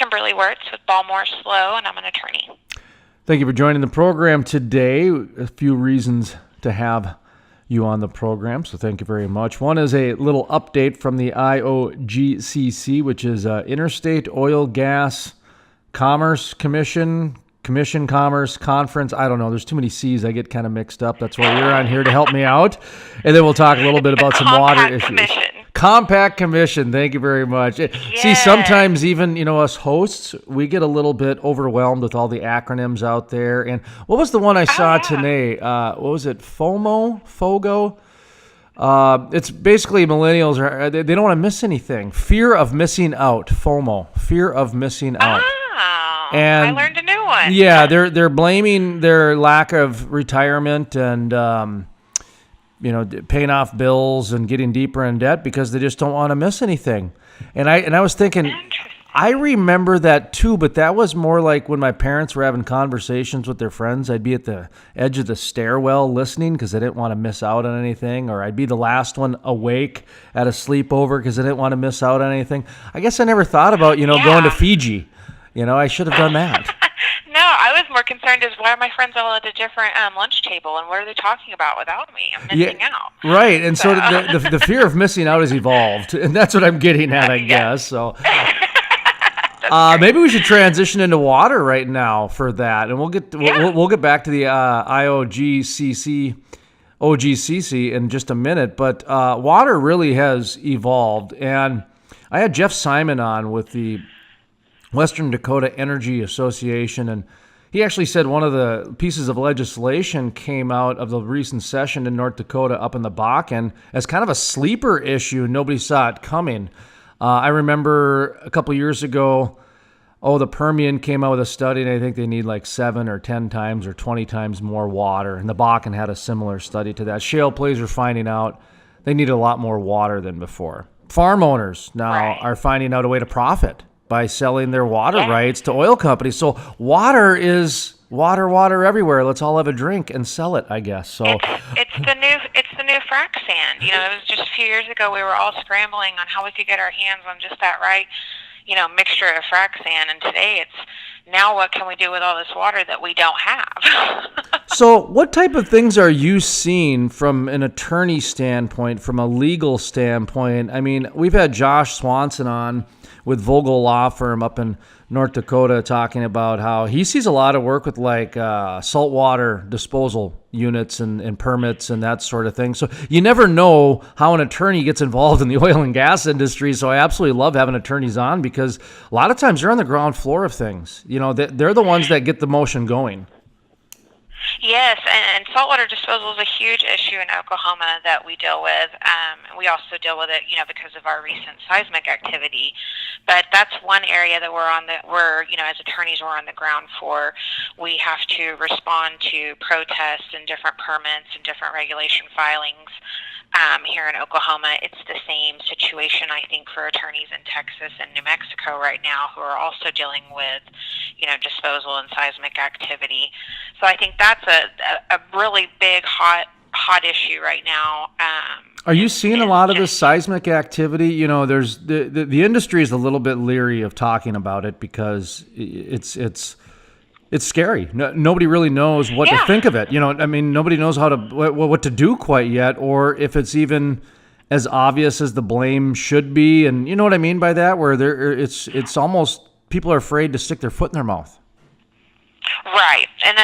Kimberly Wurtz with Morse Lowe, and I'm an attorney. Thank you for joining the program today. A few reasons to have you on the program, so thank you very much. One is a little update from the IOGCC, which is Interstate Oil Gas Commerce Commission Commerce Conference. I don't know. There's too many C's. I get kind of mixed up. That's why you're on here to help me out. And then we'll talk a little bit about some water issues. Commission. Compact Commission. Thank you very much. Yes. See, sometimes even, us hosts, we get a little bit overwhelmed with all the acronyms out there. And what was the one I saw today? What was it? FOGO? It's basically millennials, they don't want to miss anything. Fear of missing out. FOMO. Fear of missing out. And I learned a new one. Yeah, they're blaming their lack of retirement and paying off bills and getting deeper in debt because they just don't want to miss anything. And I was thinking, I remember that too, but that was more like when my parents were having conversations with their friends. I'd be at the edge of the stairwell listening because I didn't want to miss out on anything, or I'd be the last one awake at a sleepover because I didn't want to miss out on anything. I guess I never thought about, going to Fiji. I should have done that. No, I was more concerned as why are my friends all at a different lunch table and what are they talking about without me? I'm missing out. Right, and so the fear of missing out has evolved, and that's what I'm getting at, I guess. So maybe we should transition into water right now for that, and we'll get back to the OGCC in just a minute. But water really has evolved, and I had Jeff Simon on with the Western Dakota Energy Association, and he actually said one of the pieces of legislation came out of the recent session in North Dakota up in the Bakken as kind of a sleeper issue. Nobody saw it coming. I remember a couple years ago, the Permian came out with a study, and I think they need like 7 or 10 times or 20 times more water, and the Bakken had a similar study to that. Shale plays are finding out they need a lot more water than before. Farm owners now are finding out a way to profit by selling their water rights to oil companies. So water is water everywhere. Let's all have a drink and sell it, I guess. So it's the new frac sand. It was just a few years ago we were all scrambling on how we could get our hands on just that right, mixture of frac sand, and today it's now what can we do with all this water that we don't have? So what type of things are you seeing from an attorney standpoint, from a legal standpoint? I mean, we've had Josh Swanson on with Vogel Law Firm up in North Dakota talking about how he sees a lot of work with like saltwater disposal units and permits and that sort of thing. So you never know how an attorney gets involved in the oil and gas industry. So I absolutely love having attorneys on because a lot of times they're on the ground floor of things. They're the ones that get the motion going. Yes, and saltwater disposal is a huge issue in Oklahoma that we deal with. We also deal with it, because of our recent seismic activity. But that's one area that as attorneys, we're on the ground for. We have to respond to protests and different permits and different regulation filings. Here in Oklahoma, it's the same situation, I think, for attorneys in Texas and New Mexico right now who are also dealing with, disposal and seismic activity. So I think that's a really big, hot issue right now. Are you seeing a lot of this seismic activity? There's the industry is a little bit leery of talking about it because it's scary. Nobody really knows what to think of it. Nobody knows what to do quite yet, or if it's even as obvious as the blame should be. And you know what I mean by that, where it's almost people are afraid to stick their foot in their mouth. Right, and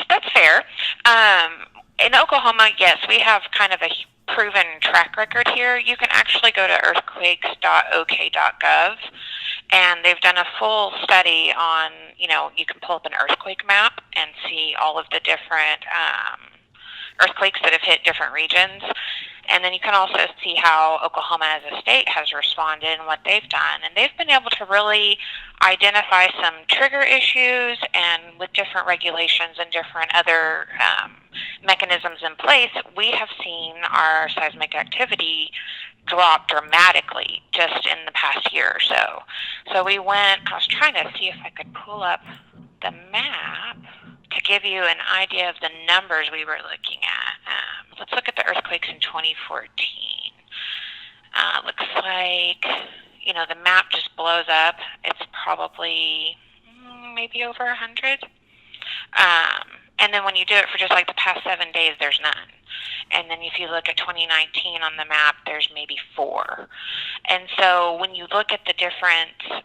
that's fair. In Oklahoma, yes, we have kind of a proven track record here. You can actually go to earthquakes.ok.gov, and they've done a full study on, you can pull up an earthquake map and see all of the different earthquakes that have hit different regions. And then you can also see how Oklahoma as a state has responded and what they've done. And they've been able to really identify some trigger issues, and with different regulations and different other mechanisms in place, we have seen our seismic activity drop dramatically just in the past year or so. So I was trying to see if I could pull up the map to give you an idea of the numbers we were looking at. Let's look at the earthquakes in 2014. Looks like, the map just blows up. It's probably probably maybe over 100. And then when you do it for just like the past 7 days, there's none. And then if you look at 2019 on the map, there's maybe 4. And so when you look at the difference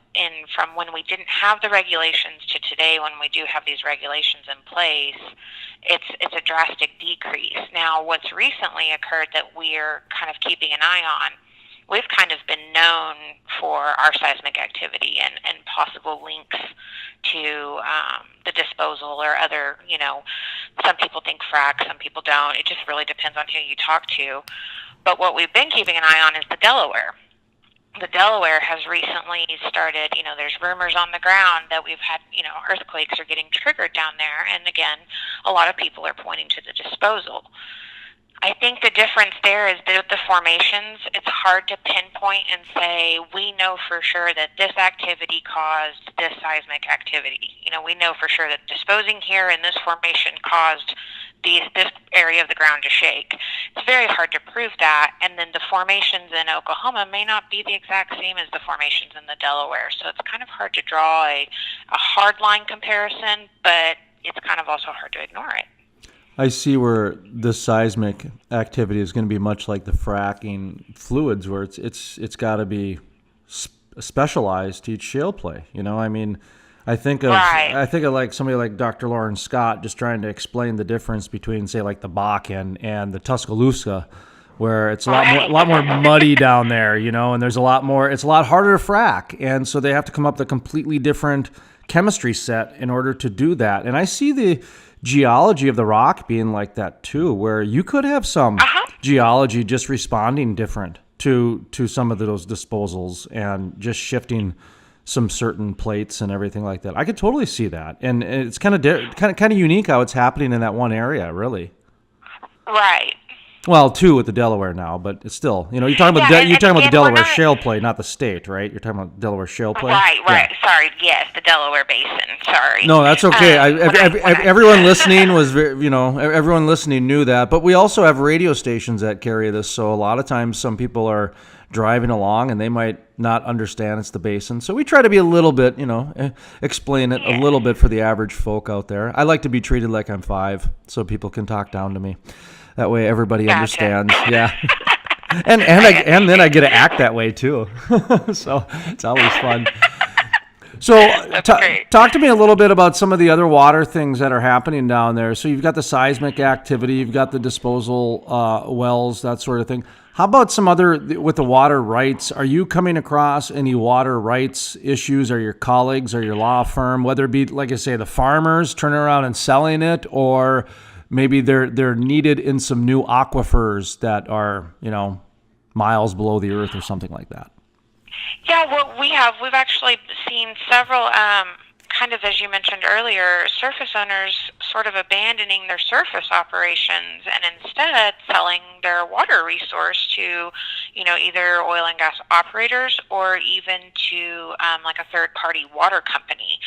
from when we didn't have the regulations to today, when we do have these regulations in place, it's a drastic decrease. Now, what's recently occurred that we're kind of keeping an eye on, we've kind of been known for our seismic activity and possible links to the disposal or other, some people think frac, some people don't. It just really depends on who you talk to. But what we've been keeping an eye on is the Delaware. The Delaware has recently started, there's rumors on the ground that we've had, earthquakes are getting triggered down there. And again, a lot of people are pointing to the disposal. I think the difference there is that the formations, it's hard to pinpoint and say, we know for sure that this activity caused this seismic activity. We know for sure that disposing here in this formation caused this area of the ground to shake. It's very hard to prove that. And then the formations in Oklahoma may not be the exact same as the formations in the Delaware. So it's kind of hard to draw a hard line comparison, but it's kind of also hard to ignore it. I see where the seismic activity is going to be much like the fracking fluids, where it's got to be specialized to each shale play. I think of like somebody like Dr. Lauren Scott just trying to explain the difference between, say, like the Bakken and the Tuscaloosa, where it's a lot more muddy down there, and there's a lot more. It's a lot harder to frack, and so they have to come up with a completely different chemistry set in order to do that. And I see the geology of the rock being like that too, where you could have some geology just responding different to some of those disposals and just shifting some certain plates and everything like that. I could totally see that, and it's kind of unique how it's happening in that one area, really. Right. Well, 2 with the Delaware now, but it's still, you're talking about the Delaware shale play, not the state, right? You're talking about Delaware shale play. Right. Yeah. Sorry, yes, the Delaware Basin. Sorry. No, that's okay. Everyone listening everyone listening knew that, but we also have radio stations that carry this, so a lot of times some people are driving along and they might not understand it's the basin. So we try to be a little bit, explain it a little bit for the average folk out there. I like to be treated like I'm 5, so people can talk down to me. That way everybody understands. Yeah. and then I get to act that way too. So it's always fun. So talk to me a little bit about some of the other water things that are happening down there. So you've got the seismic activity, you've got the disposal wells, that sort of thing. How about some other, with the water rights? Are you coming across any water rights issues, or your colleagues or your law firm, whether it be, like I say, the farmers turning around and selling it, or maybe they're needed in some new aquifers that are, miles below the earth or something like that? Yeah, well, we've actually seen several, kind of, as you mentioned earlier, surface owners sort of abandoning their surface operations and instead selling their water resource to, either oil and gas operators or even to like a third-party water company.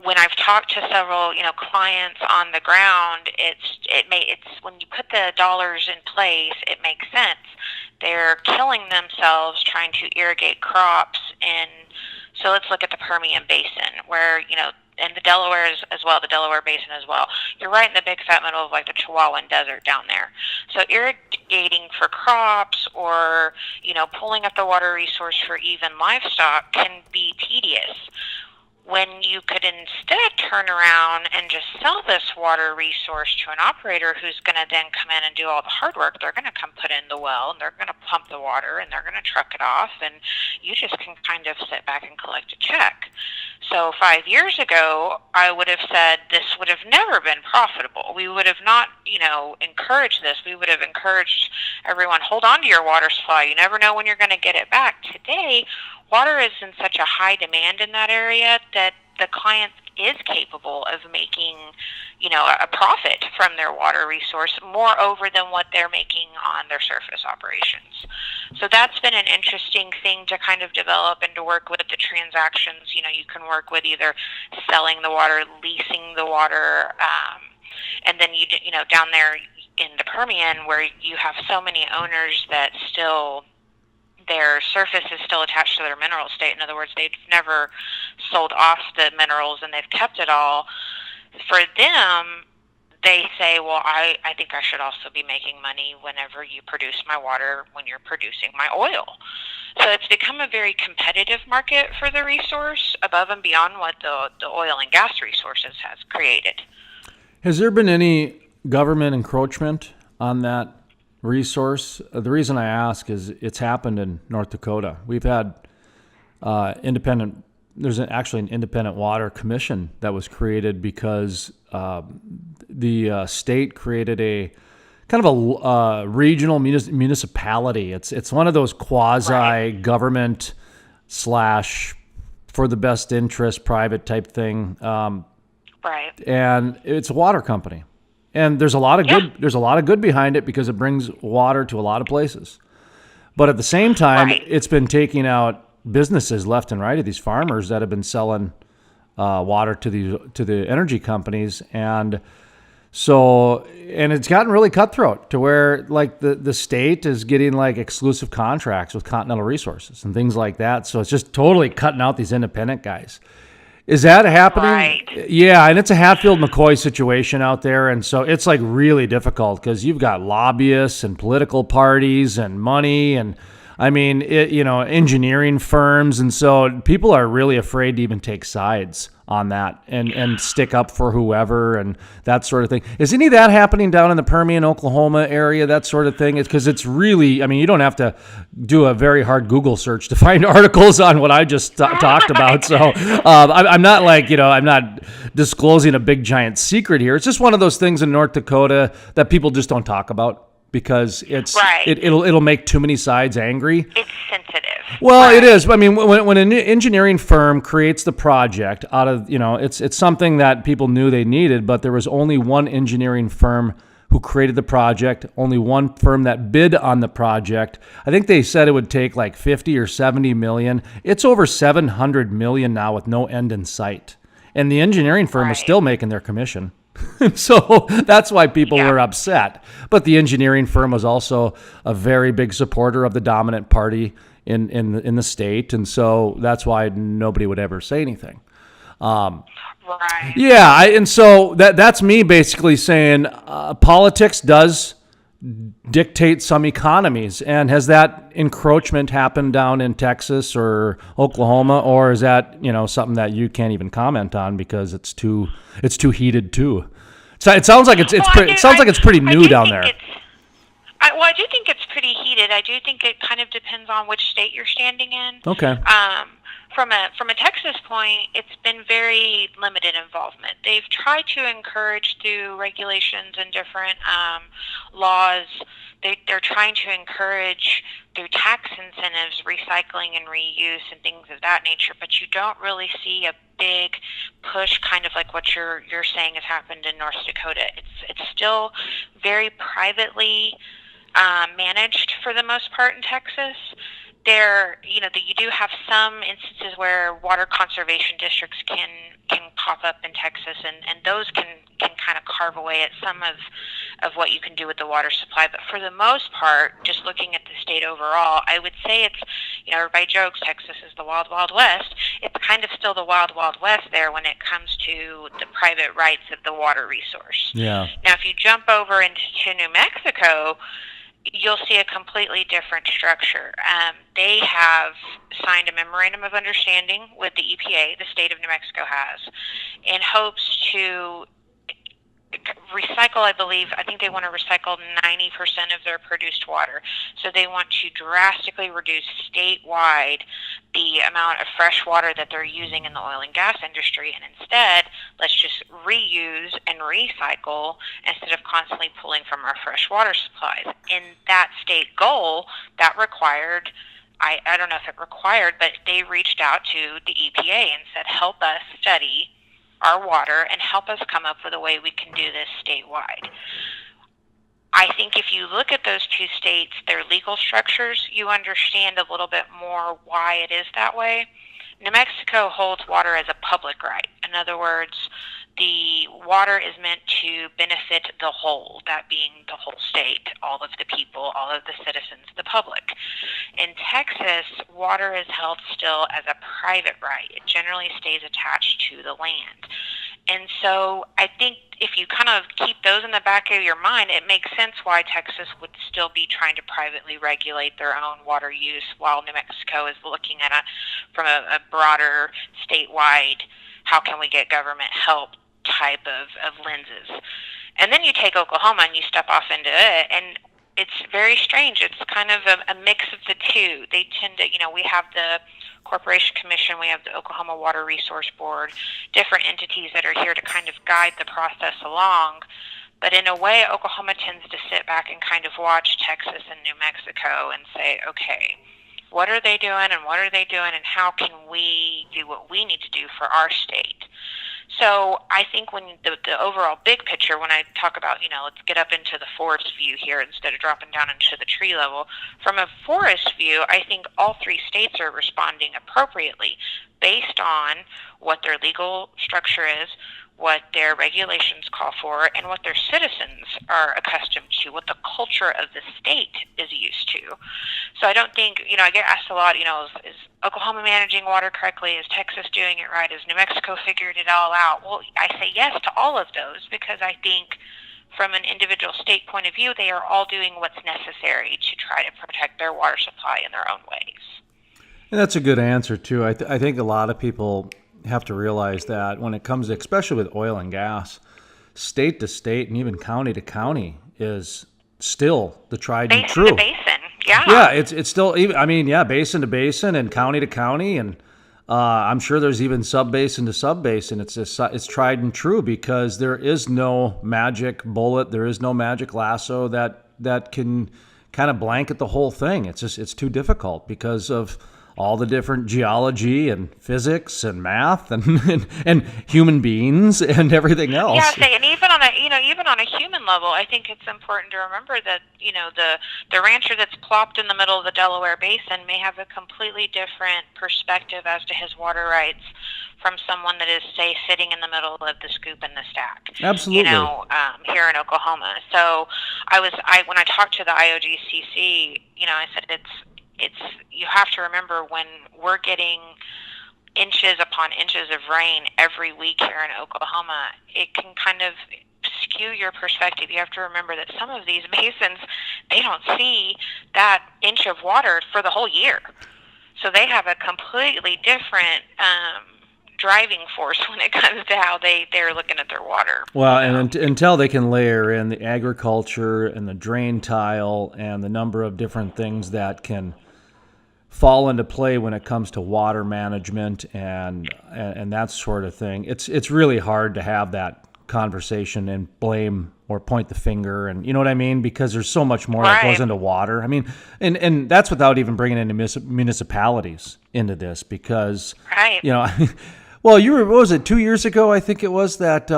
When I've talked to several, clients on the ground, it's when you put the dollars in place, it makes sense. They're killing themselves trying to irrigate crops so let's look at the Permian Basin, where, and the Delaware as well, the Delaware Basin as well. You're right in the big fat middle of like the Chihuahuan Desert down there. So irrigating for crops or, pulling up the water resource for even livestock can be tedious. When you could instead turn around and just sell this water resource to an operator who's going to then come in and do all the hard work. They're going to come put in the well, and they're going to pump the water, and they're going to truck it off, and you just can kind of sit back and collect a check. So 5 years ago, I would have said this would have never been profitable. We would have not, encouraged this. We would have encouraged everyone, hold on to your water supply. You never know when you're going to get it back. Today, water is in such a high demand in that area that the client is capable of making, a profit from their water resource, moreover than what they're making on their surface operations. So that's been an interesting thing to kind of develop and to work with the transactions. You can work with either selling the water, leasing the water, and then down there in the Permian, where you have so many owners that still their surface is still attached to their mineral state. In other words, they've never sold off the minerals and they've kept it all. For them, they say, well, I think I should also be making money whenever you produce my water, when you're producing my oil. So it's become a very competitive market for the resource above and beyond what the oil and gas resources has created. Has there been any government encroachment on that resource? The reason I ask is it's happened in North Dakota. We've had there's actually an independent water commission that was created because the state created a kind of a regional municipality. It's one of those quasi-government / for the best interest private type thing. Right. And it's a water company. And there's a lot of good behind it because it brings water to a lot of places. But at the same time, it's been taking out businesses left and right of these farmers that have been selling water to the energy companies, and it's gotten really cutthroat to where like the state is getting like exclusive contracts with Continental Resources and things like that. So it's just totally cutting out these independent guys. Is that happening? Right. Yeah, and it's a Hatfield-McCoy situation out there, and so it's like really difficult because you've got lobbyists and political parties and money and engineering firms, and so people are really afraid to even take sides on that and stick up for whoever and that sort of thing. Is any of that happening down in the Permian, Oklahoma area, that sort of thing? It's because it's really, you don't have to do a very hard Google search to find articles on what I just talked about. So I'm not I'm not disclosing a big giant secret here. It's just one of those things in North Dakota that people just don't talk about, because it'll make too many sides angry. It's sensitive. Well, it is. I mean, when an engineering firm creates the project out of, it's something that people knew they needed, but there was only one engineering firm who created the project, only one firm that bid on the project. I think they said it would take like 50 or 70 million. It's over 700 million now with no end in sight. And the engineering firm was still making their commission. So that's why people were upset. But the engineering firm was also a very big supporter of the dominant party in the state, and so that's why nobody would ever say anything. Yeah, and so that's me basically saying politics does dictate some economies. And has that encroachment happened down in Texas or Oklahoma, or is that something that you can't even comment on because it's too heated too? So it sounds like it's pretty new down there. I do think it's pretty heated. I do think it kind of depends on which state you're standing in. Okay. From a Texas point, it's been very limited involvement. They've tried to encourage through regulations and different laws. They're trying to encourage through tax incentives recycling and reuse and things of that nature, but you don't really see a big push, kind of like what you're saying has happened in North Dakota. It's still very privately managed for the most part in Texas. You do have some instances where water conservation districts can pop up in Texas, and those can kind of carve away at some of what you can do with the water supply. But for the most part, just looking at the state overall, I would say it's, everybody jokes Texas is the wild, wild west. It's kind of still the wild, wild west there when it comes to the private rights of the water resource. Yeah. Now, if you jump over into New Mexico, you'll see a completely different structure. They have signed a memorandum of understanding with the EPA, the state of New Mexico has, in hopes to recycle, I think they want to recycle 90% of their produced water. So they want to drastically reduce statewide the amount of fresh water that they're using in the oil and gas industry, and instead, let's just reuse and recycle instead of constantly pulling from our fresh water supplies. In that state goal, that required, I don't know if it required, but they reached out to the EPA and said, help us study our water and help us come up with a way we can do this statewide. I think if you look at those two states, their legal structures, you understand a little bit more why it is that way. New Mexico holds water as a public right. In other words, the water is meant to benefit the whole, that being the whole state, all of the people, all of the citizens, the public. In Texas, water is held still as a private right. It generally stays attached to the land. And so I think if you kind of keep those in the back of your mind, it makes sense why Texas would still be trying to privately regulate their own water use, while New Mexico is looking at it from a broader statewide, how can we get government help type of lenses. And then you take Oklahoma and you step off into it, and it's very strange. It's kind of a mix of the two. They tend to, we have the Corporation Commission, we have the Oklahoma Water Resource Board, different entities that are here to kind of guide the process along. But in a way, Oklahoma tends to sit back and kind of watch Texas and New Mexico and say, okay, what are they doing and what are they doing, and how can we do what we need to do for our state? So I think when the overall big picture, when I talk about, let's get up into the forest view here instead of dropping down into the tree level, from a forest view, I think all three states are responding appropriately based on what their legal structure is, what their regulations call for, and what their citizens are accustomed to, what the culture of the state is used to. So I don't think, I get asked a lot, is Oklahoma managing water correctly? Is Texas doing it right? Has New Mexico figured it all out? Well, I say yes to all of those, because I think from an individual state point of view, they are all doing what's necessary to try to protect their water supply in their own ways. And that's a good answer, too. I think a lot of people have to realize that when it comes, especially with oil and gas, state to state and even county to county is still the tried and true. Basin to basin, yeah. Yeah, it's still, basin to basin and county to county, and I'm sure there's even sub-basin to sub-basin. It's tried and true, because there is no magic bullet, there is no magic lasso that can kind of blanket the whole thing. It's too difficult because of all the different geology and physics and math and human beings and everything else. Yeah, and even on a human level, I think it's important to remember that the rancher that's plopped in the middle of the Delaware Basin may have a completely different perspective as to his water rights from someone that is, say, sitting in the middle of the scoop and the stack. Absolutely. Here in Oklahoma. So when I talked to the IOGCC, I said it's you have to remember, when we're getting inches upon inches of rain every week here in Oklahoma, it can kind of skew your perspective. You have to remember that some of these basins, they don't see that inch of water for the whole year. So they have a completely different driving force when it comes to how they're looking at their water. Well, and until they can layer in the agriculture and the drain tile and the number of different things that can fall into play when it comes to water management and that sort of thing, it's really hard to have that conversation and blame or point the finger, and you know what I mean, because there's so much more that goes into water. I mean, and that's without even bringing in municipalities into this, because well, what was it, 2 years ago, I think it was, that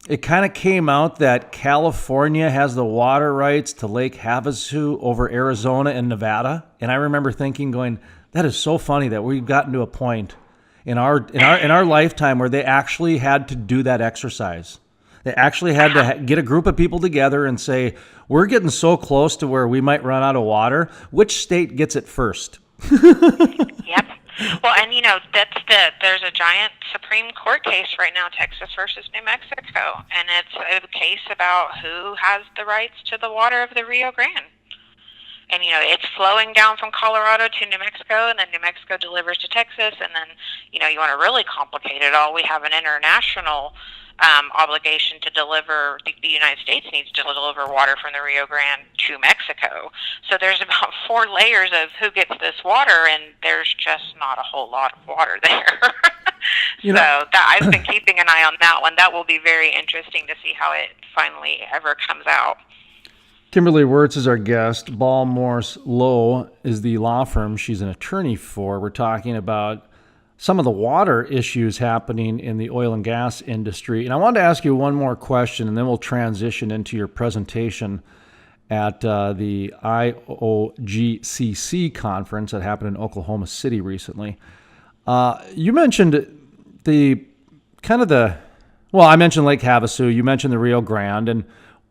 it kind of came out that California has the water rights to Lake Havasu over Arizona and Nevada. And I remember thinking, going, that is so funny that we've gotten to a point in our lifetime where they actually had to do that exercise. They actually had to get a group of people together and say, we're getting so close to where we might run out of water. Which state gets it first? Yep. Well, and there's a giant Supreme Court case right now, Texas versus New Mexico, and it's a case about who has the rights to the water of the Rio Grande. And, it's flowing down from Colorado to New Mexico, and then New Mexico delivers to Texas, and then, you want to really complicate it all, we have an international obligation to deliver. The United States needs to deliver water from the Rio Grande to Mexico. So there's about 4 layers of who gets this water, and there's just not a whole lot of water there. I've been keeping an eye on that one. That will be very interesting to see how it finally ever comes out. Kimberly Wurtz is our guest. Morse Lowe is the law firm she's an attorney for. We're talking about some of the water issues happening in the oil and gas industry. And I wanted to ask you one more question, and then we'll transition into your presentation at the IOGCC conference that happened in Oklahoma City recently. You mentioned Well, I mentioned Lake Havasu. You mentioned the Rio Grande, and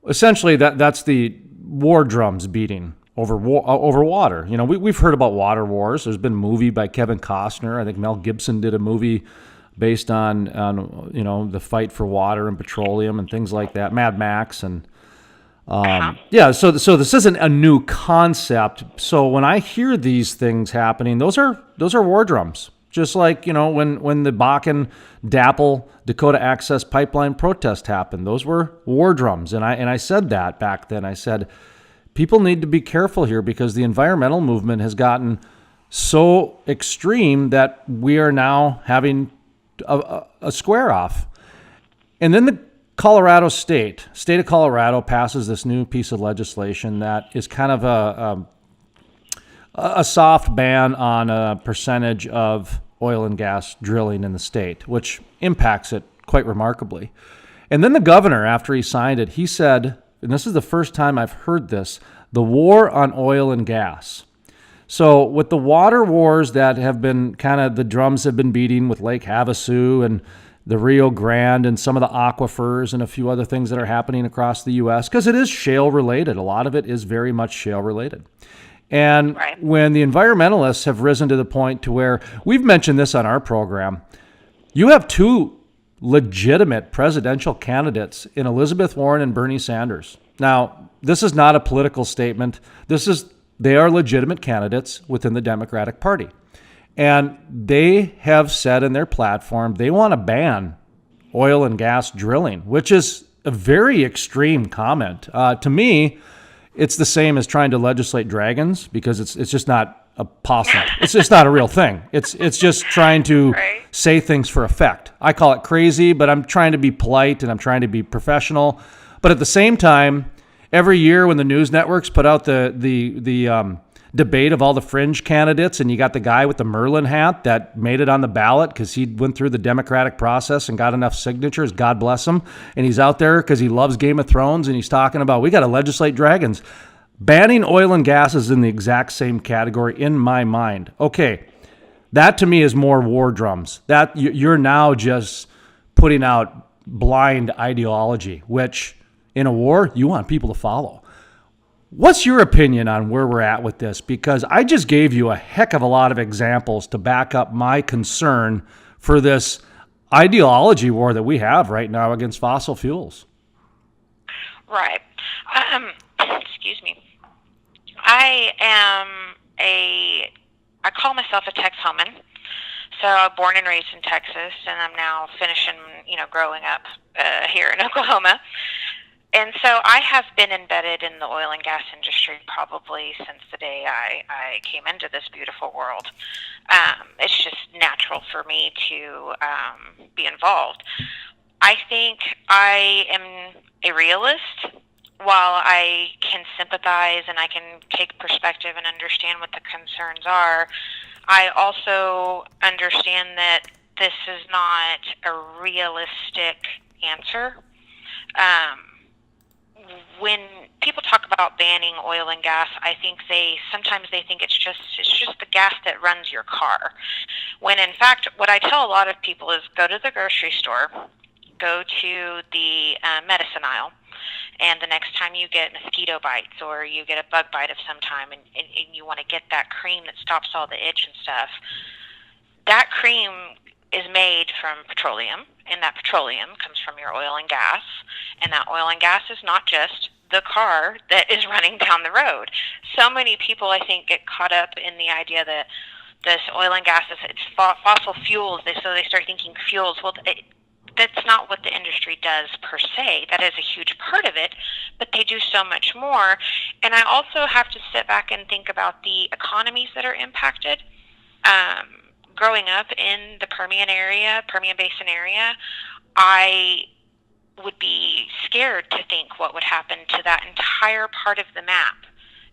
essentially that's the war drums beating over water. You know, we've heard about water wars. There's been a movie by Kevin Costner. I think Mel Gibson did a movie based on the fight for water and petroleum and things like that. Mad Max and yeah. So this isn't a new concept. So when I hear these things happening, those are war drums. Just like, when the Bakken DAPL Dakota Access Pipeline protest happened, those were war drums. And I said that back then. I said, people need to be careful here because the environmental movement has gotten so extreme that we are now having a square off. And then the state of Colorado passes this new piece of legislation that is kind of a soft ban on a percentage of oil and gas drilling in the state, which impacts it quite remarkably. And then the governor, after he signed it, he said, and this is the first time I've heard this, the war on oil and gas. So with the water wars that have been kind of the drums have been beating with Lake Havasu and the Rio Grande and some of the aquifers and a few other things that are happening across the U.S., because it is shale related. A lot of it is very much shale related. And Right. when the environmentalists have risen to the point to where, we've mentioned this on our program, you have two legitimate presidential candidates in Elizabeth Warren and Bernie Sanders. Now, this is not a political statement. They are legitimate candidates within the Democratic Party. And they have said in their platform they want to ban oil and gas drilling, which is a very extreme comment. To me, it's the same as trying to legislate dragons because it's just not a possum. It's just not a real thing. It's just trying to Right. say things for effect. I call it crazy, but I'm trying to be polite and I'm trying to be professional. But at the same time, every year when the news networks put out the debate of all the fringe candidates, and you got the guy with the Merlin hat that made it on the ballot because he went through the democratic process and got enough signatures, God bless him, and he's out there because he loves Game of Thrones, and he's talking about, we got to legislate dragons. Banning oil and gas is in the exact same category in my mind. Okay, that to me is more war drums. That you're now just putting out blind ideology, which in a war, you want people to follow. What's your opinion on where we're at with this? Because I just gave you a heck of a lot of examples to back up my concern for this ideology war that we have right now against fossil fuels. Right. Excuse me. I call myself a Texhoman. So I'm born and raised in Texas, and I'm now finishing, growing up here in Oklahoma. And so I have been embedded in the oil and gas industry probably since the day I came into this beautiful world. It's just natural for me to be involved. I think I am a realist. While I can sympathize and I can take perspective and understand what the concerns are, I also understand that this is not a realistic answer. When people talk about banning oil and gas, I think sometimes they think it's just the gas that runs your car. When in fact, what I tell a lot of people is go to the grocery store, go to the medicine aisle, and the next time you get mosquito bites or you get a bug bite of some time and you want to get that cream that stops all the itch and stuff, that cream is made from petroleum, and that petroleum comes from your oil and gas, and that oil and gas is not just the car that is running down the road. So many people, I think, get caught up in the idea that this oil and gas it's fossil fuels, so they start thinking fuels. Well, that's not what the industry does per se. That is a huge part of it, but they do so much more. And I also have to sit back and think about the economies that are impacted. Growing up in the Permian Basin area, I would be scared to think what would happen to that entire part of the map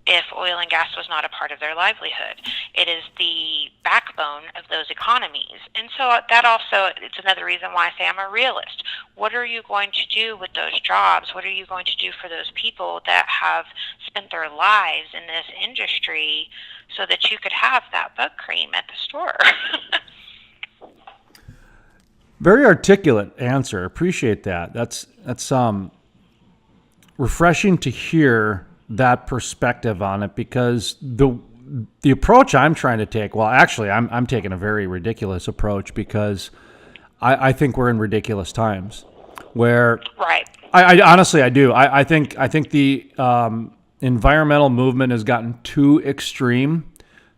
if oil and gas was not a part of their livelihood. It is the backbone of those economies. And so that also, it's another reason why I say I'm a realist. What are you going to do with those jobs? What are you going to do for those people that have spent their lives in this industry so that you could have that bug cream at the store? Very articulate answer. Appreciate that. That's refreshing to hear that perspective on it, because the approach I'm trying to take, well, actually, I'm taking a very ridiculous approach, because I think we're in ridiculous times where Right. I honestly, I do. I think the environmental movement has gotten too extreme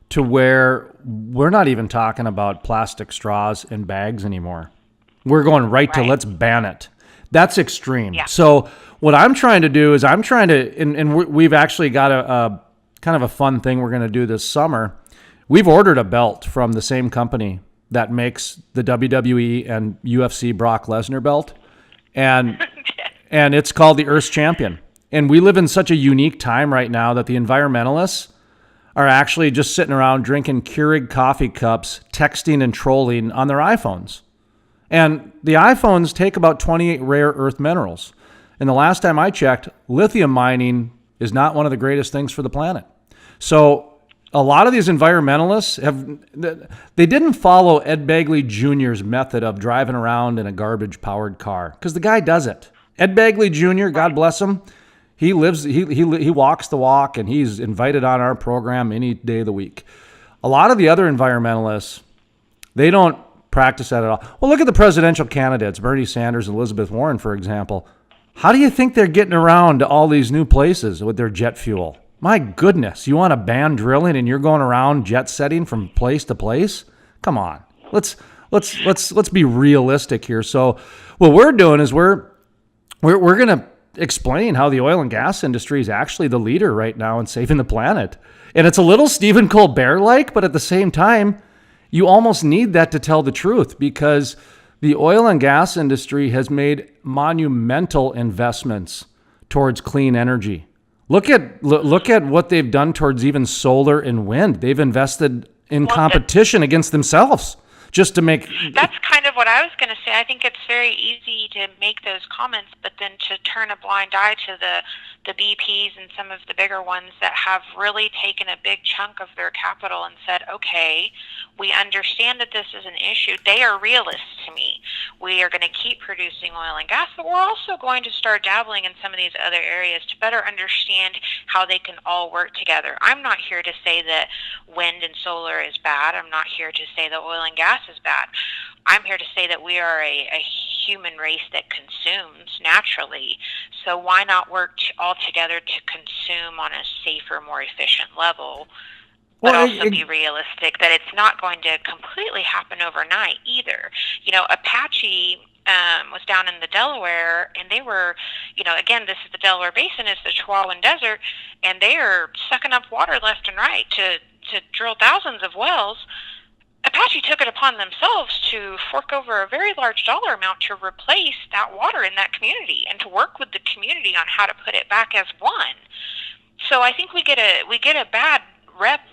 to where we're not even talking about plastic straws and bags anymore. We're going right to let's ban it. That's extreme. Yeah. So what I'm trying to do is and we've actually got a kind of a fun thing we're going to do this summer. We've ordered a belt from the same company that makes the WWE and UFC Brock Lesnar belt. And it's called the Earth's Champion. And we live in such a unique time right now that the environmentalists are actually just sitting around drinking Keurig coffee cups, texting and trolling on their iPhones. And the iPhones take about 28 rare earth minerals. And the last time I checked, lithium mining is not one of the greatest things for the planet. So a lot of these environmentalists they didn't follow Ed Begley Jr.'s method of driving around in a garbage-powered car, because the guy does it. Ed Begley Jr., God bless him, he walks the walk, and he's invited on our program any day of the week. A lot of the other environmentalists, they don't practice that at all. Well, look at the presidential candidates, Bernie Sanders and Elizabeth Warren, for example. How do you think they're getting around to all these new places with their jet fuel? My goodness, you want to ban drilling and you're going around jet setting from place to place? Come on. Let's be realistic here. So what we're doing is we're going to explain how the oil and gas industry is actually the leader right now in saving the planet. And it's a little Stephen Colbert-like, but at the same time, you almost need that to tell the truth, because the oil and gas industry has made monumental investments towards clean energy. Look at what they've done towards even solar and wind. They've invested in competition against themselves just to make... That's kind of what I was going to say. I think it's very easy to make those comments, but then to turn a blind eye to the BPs and some of the bigger ones that have really taken a big chunk of their capital and said, okay, we understand that this is an issue. They are realists to me. We are going to keep producing oil and gas, but we're also going to start dabbling in some of these other areas to better understand how they can all work together. I'm not here to say that wind and solar is bad. I'm not here to say that oil and gas is bad. I'm here to say that we are a human race that consumes naturally. So why not work all together to consume on a safer, more efficient level, but also be realistic that it's not going to completely happen overnight either. You know, Apache was down in the Delaware, and they were, again, this is the Delaware Basin, it's the Chihuahuan Desert, and they are sucking up water left and right to drill thousands of wells. Apache took it upon themselves to fork over a very large dollar amount to replace that water in that community and to work with the community on how to put it back as one. So I think we get a bad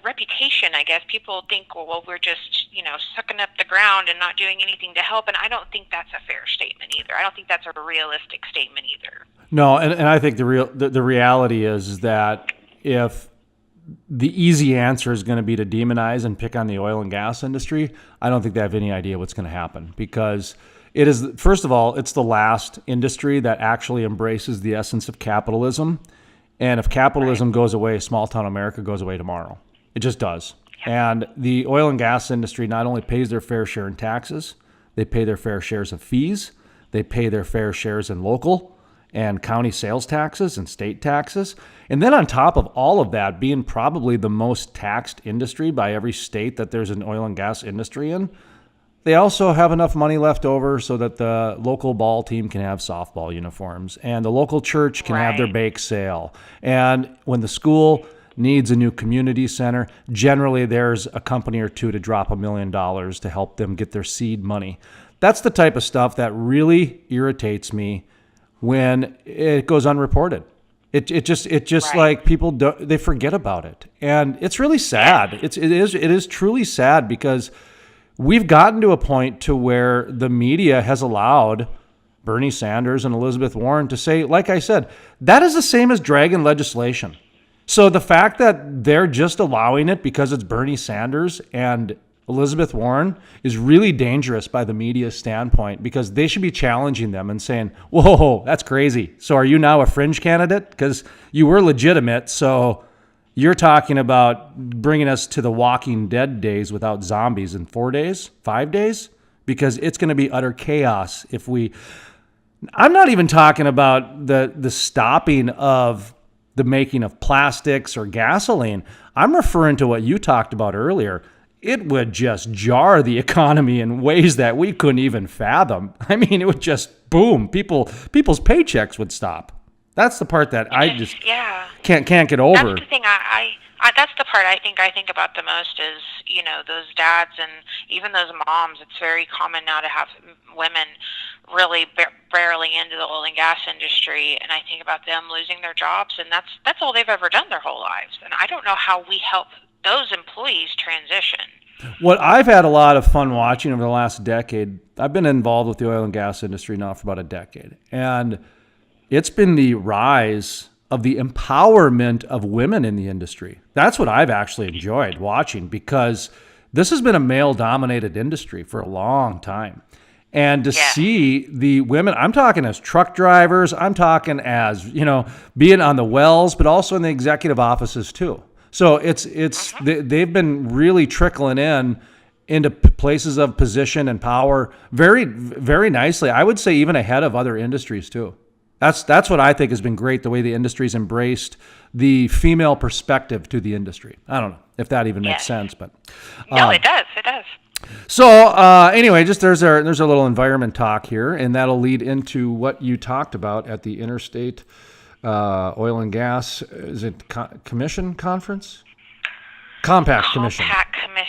reputation, I guess. People think, well, we're just, sucking up the ground and not doing anything to help. And I don't think that's a fair statement either. I don't think that's a realistic statement either. No, and I think the reality is that if the easy answer is going to be to demonize and pick on the oil and gas industry, I don't think they have any idea what's going to happen, because it is, first of all, it's the last industry that actually embraces the essence of capitalism. And if capitalism goes away, small town America goes away tomorrow. It just does. And the oil and gas industry not only pays their fair share in taxes, they pay their fair shares of fees, they pay their fair shares in local and county sales taxes and state taxes. And then on top of all of that, being probably the most taxed industry by every state that there's an oil and gas industry in, they also have enough money left over so that the local ball team can have softball uniforms and the local church can have their bake sale. And when the school needs a new community center, generally there's a company or two to drop $1 million to help them get their seed money. That's the type of stuff that really irritates me when it goes unreported. It just like people they forget about it. And it's really sad. It is truly sad, because we've gotten to a point to where the media has allowed Bernie Sanders and Elizabeth Warren to say, like I said, that is the same as dragging legislation. So the fact that they're just allowing it because it's Bernie Sanders and Elizabeth Warren is really dangerous by the media standpoint, because they should be challenging them and saying, whoa, that's crazy. So are you now a fringe candidate? Because you were legitimate. So you're talking about bringing us to the Walking Dead days without zombies in 4 days, 5 days? Because it's going to be utter chaos if we... I'm not even talking about the stopping of the making of plastics or gasoline. I'm referring to what you talked about earlier. It would just jar the economy in ways that we couldn't even fathom. I mean, it would just boom. People's paychecks would stop. That's the part that I just can't get over. That's the thing. That's the part I think about the most is, you know, those dads and even those moms. It's very common now to have women really barely into the oil and gas industry, and I think about them losing their jobs, and that's all they've ever done their whole lives. And I don't know how we help those employees transition. What I've had a lot of fun watching over the last decade, I've been involved with the oil and gas industry now for about a decade, and it's been the rise of the empowerment of women in the industry. That's what I've actually enjoyed watching, because this has been a male-dominated industry for a long time. And to see the women, I'm talking as truck drivers, I'm talking as, you know, being on the wells, but also in the executive offices too. So they've been really trickling into places of position and power very, very nicely. I would say even ahead of other industries too. That's what I think has been great, the way the industry's embraced the female perspective to the industry. I don't know if that even makes sense, but no, it does. It does. So anyway, just there's a little environment talk here, and that'll lead into what you talked about at the Interstate Oil and Gas, is it Commission Conference? Compact Commission.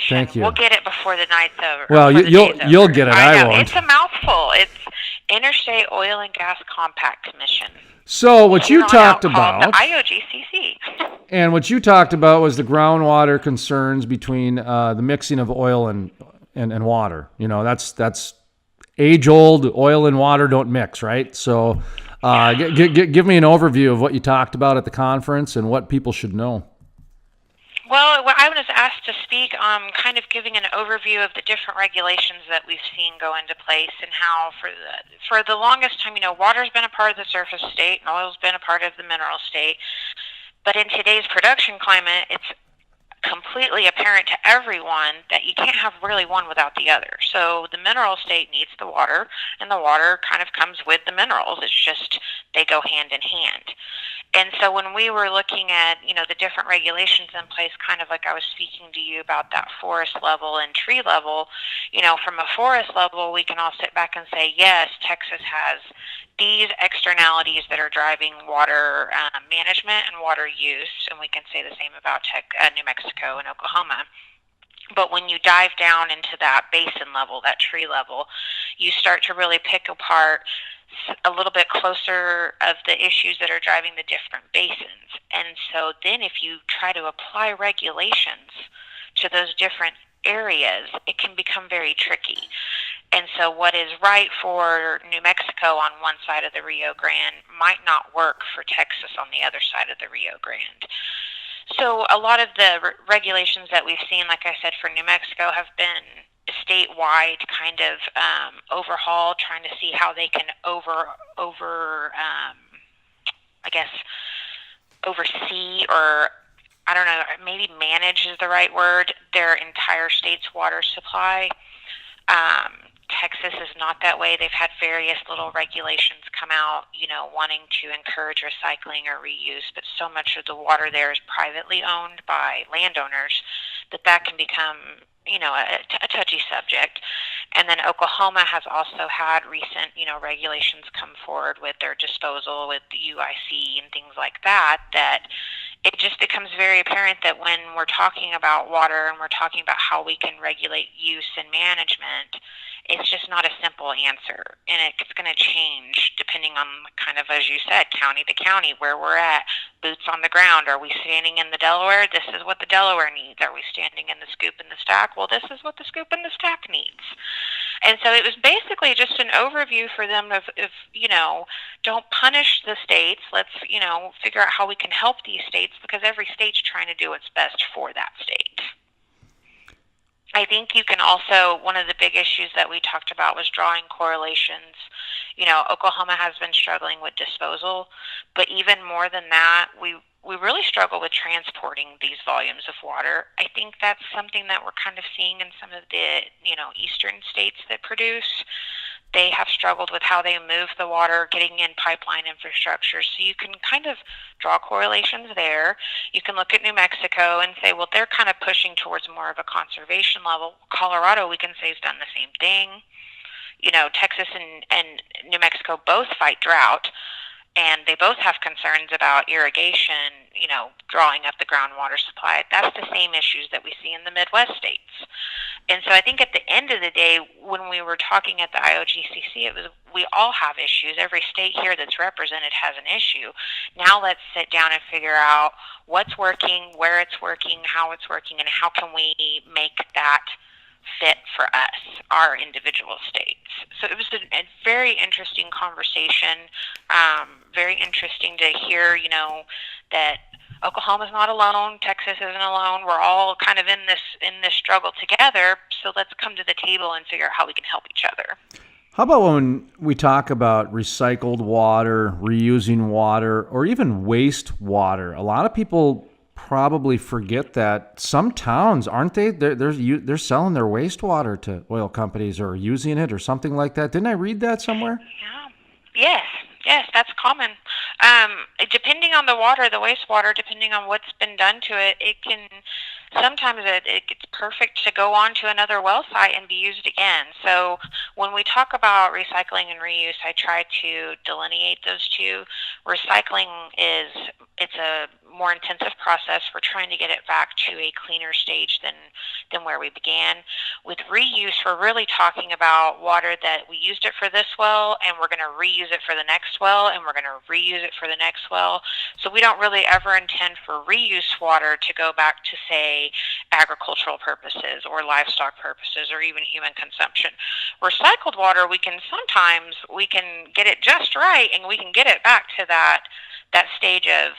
Thank you. We'll get it before the night's over. Well, you'll get it. I won't. It's a mouthful. It's Interstate Oil and Gas Compact Commission. So what you talked about, the IOGCC, and what you talked about was the groundwater concerns between the mixing of oil and water. You know, that's age old. Oil and water don't mix, right? So give me an overview of what you talked about at the conference and what people should know. Well, I was asked to speak, kind of giving an overview of the different regulations that we've seen go into place, and how for the longest time, you know, water's been a part of the surface state and oil's been a part of the mineral state. But in today's production climate, it's completely apparent to everyone that you can't have really one without the other. So the mineral state needs the water, and the water kind of comes with the minerals. It's just they go hand in hand. And so when we were looking at, you know, the different regulations in place, kind of like I was speaking to you about that forest level and tree level, you know, from a forest level, we can all sit back and say, yes, Texas has these externalities that are driving water management and water use, and we can say the same about New Mexico and Oklahoma. But when you dive down into that basin level, that tree level, you start to really pick apart a little bit closer of the issues that are driving the different basins. And so then if you try to apply regulations to those different areas, it can become very tricky. And so what is right for New Mexico on one side of the Rio Grande might not work for Texas on the other side of the Rio Grande. So a lot of the regulations that we've seen, like I said, for New Mexico have been statewide kind of overhaul, trying to see how they can oversee, or I don't know, maybe manage is the right word, their entire state's water supply. Texas is not that way. They've had various little regulations come out, you know, wanting to encourage recycling or reuse, but so much of the water there is privately owned by landowners that can become, you know, a touchy subject. And then Oklahoma has also had recent, you know, regulations come forward with their disposal with the UIC and things like that, that it just becomes very apparent that when we're talking about water and we're talking about how we can regulate use and management, it's just not a simple answer. And it's going to change depending on, kind of, as you said, county to county, where we're at, boots on the ground. Are we standing in the Delaware? This is what the Delaware needs. Are we standing in the scoop and the stack? Well, this is what the scoop and the stack needs. And so it was basically just an overview for them of, you know, don't punish the states. Let's, you know, figure out how we can help these states, because every state's trying to do what's best for that state. I think you can also, one of the big issues that we talked about was drawing correlations. Oklahoma has been struggling with disposal, but even more than that, we really struggle with transporting these volumes of water. I think that's something that we're kind of seeing in some of the, eastern states that produce. They have struggled with how they move the water, getting in pipeline infrastructure. So you can kind of draw correlations there. You can look at New Mexico and say, well, they're kind of pushing towards more of a conservation level. Colorado, we can say, has done the same thing. Texas and New Mexico both fight drought, and they both have concerns about irrigation, drawing up the groundwater supply. That's the same issues that we see in the Midwest states. And so I think at the end of the day, when we were talking at the IOGCC, it was we all have issues. Every state here that's represented has an issue. Now let's sit down and figure out what's working, where it's working, how it's working, and how can we make that fit for us, our individual states. So it was a very interesting conversation, very interesting to hear, that Oklahoma's not alone, Texas isn't alone. We're all kind of in this struggle together. So let's come to the table and figure out how we can help each other. How about when we talk about recycled water, reusing water, or even wastewater? A lot of people probably forget that some towns, aren't they? They're selling their wastewater to oil companies or using it or something like that. Didn't I read that somewhere? Yeah. Yes, that's common. Depending on the water, the wastewater, depending on what's been done to it, sometimes it gets perfect to go on to another well site and be used again. So when we talk about recycling and reuse, I try to delineate those two. Recycling it's a more intensive process. We're trying to get it back to a cleaner stage than where we began. With reuse, we're really talking about water that we used it for this well, and we're going to reuse it for the next well, and we're going to reuse it for the next well. So we don't really ever intend for reuse water to go back to, say, agricultural purposes or livestock purposes or even human consumption. Recycled water, we can get it just right, and we can get it back to that stage of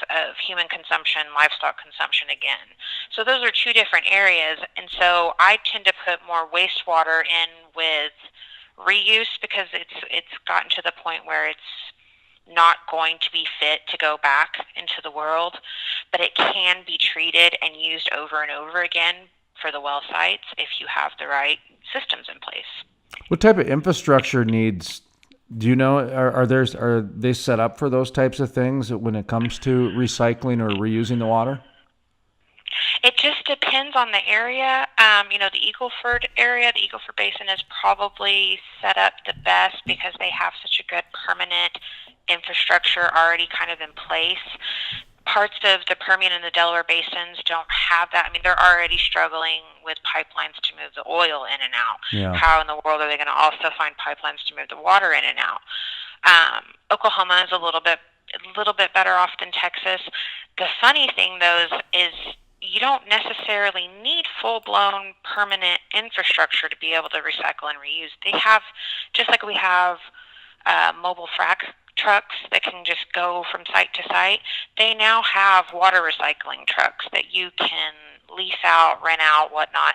human consumption, livestock consumption again. So those are two different areas. And so I tend to put more wastewater in with reuse because it's gotten to the point where it's not going to be fit to go back into the world, but it can be treated and used over and over again for the well sites if you have the right systems in place. What type of infrastructure needs? Do you know, are they set up for those types of things when it comes to recycling or reusing the water? It just depends on the area. The Eagle Ford area, the Eagle Ford Basin is probably set up the best because they have such a good permanent infrastructure already kind of in place. Parts of the Permian and the Delaware basins don't have that. I mean, they're already struggling with pipelines to move the oil in and out. Yeah. How in the world are they going to also find pipelines to move the water in and out? Oklahoma is a little bit better off than Texas. The funny thing, though, is you don't necessarily need full-blown permanent infrastructure to be able to recycle and reuse. They have, just like we have mobile frac trucks that can just go from site to site, they now have water recycling trucks that you can lease out, rent out, whatnot,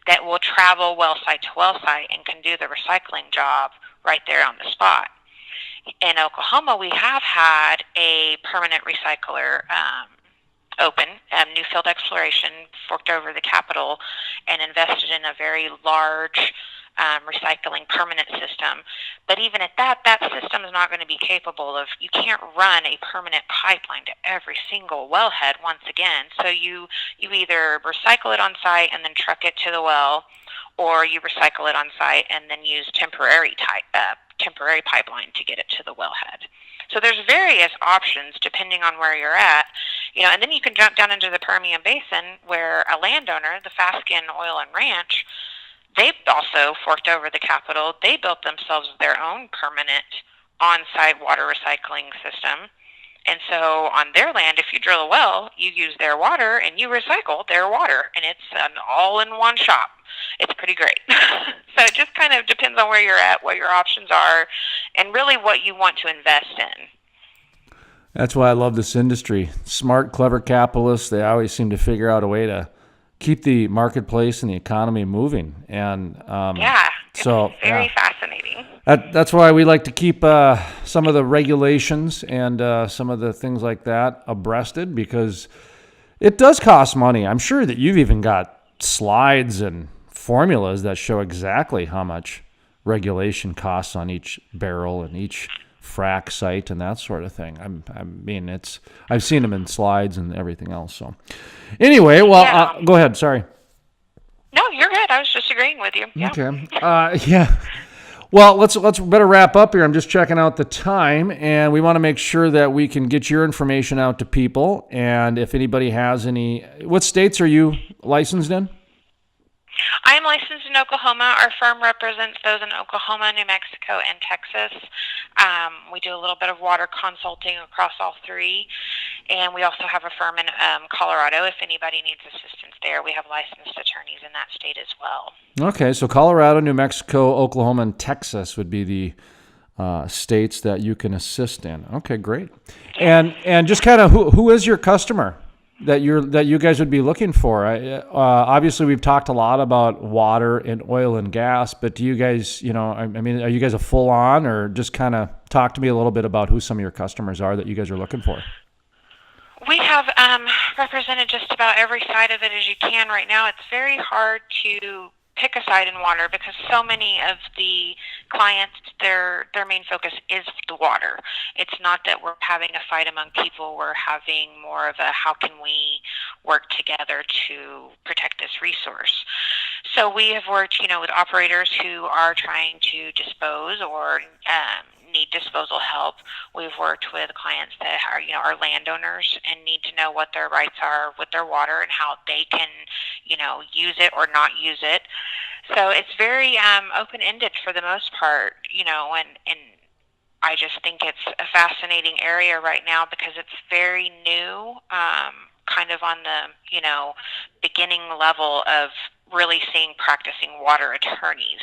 that will travel well site to well site and can do the recycling job right there on the spot. In Oklahoma, we have had a permanent recycler open, Newfield Exploration forked over the capital and invested in a very large recycling permanent system. But even at that system is not going to be capable of, you can't run a permanent pipeline to every single wellhead once again. So you either recycle it on site and then truck it to the well, or you recycle it on site and then use temporary pipeline to get it to the wellhead. So there's various options depending on where you're at, and then you can jump down into the Permian Basin where a landowner, the Fasken Oil and Ranch, they've also forked over the capital. They built themselves their own permanent on-site water recycling system. And so on their land, if you drill a well, you use their water and you recycle their water, and it's an all-in-one shop. It's pretty great. So it just kind of depends on where you're at, what your options are, and really what you want to invest in. That's why I love this industry. Smart, clever capitalists, they always seem to figure out a way to keep the marketplace and the economy moving. And so very fascinating. That's why we like to keep some of the regulations and some of the things like that abreasted, because it does cost money. I'm sure that you've even got slides and formulas that show exactly how much regulation costs on each barrel and each frac site and that sort of thing. I've seen them in slides and everything else. So anyway, well, go ahead. Sorry. No, you're good. I was just agreeing with you. Yeah. Okay. Yeah. Well, let's better wrap up here. I'm just checking out the time, and we want to make sure that we can get your information out to people. And if anybody has any, what states are you licensed in? I am licensed in Oklahoma. Our firm represents those in Oklahoma, New Mexico, and Texas. We do a little bit of water consulting across all three. And we also have a firm in Colorado. If anybody needs assistance there, we have licensed attorneys in that state as well. Okay, so Colorado, New Mexico, Oklahoma, and Texas would be the states that you can assist in. Okay, great. And just kind of who is your customer that you guys would be looking for? Obviously, we've talked a lot about water and oil and gas, but do you guys, are you guys a full on, or just kind of talk to me a little bit about who some of your customers are that you guys are looking for? We have represented just about every side of it as you can right now. It's very hard to pick a side in water because so many of the clients, their main focus is the water. It's not that we're having a fight among people. We're having more of a how can we work together to protect this resource. So we have worked, with operators who are trying to dispose or need disposal help. We've worked with clients that are landowners and need to know what their rights are with their water and how they can, use it or not use it. So it's very open-ended for the most part, and I just think it's a fascinating area right now because it's very new, kind of on the, beginning level of really seeing practicing water attorneys.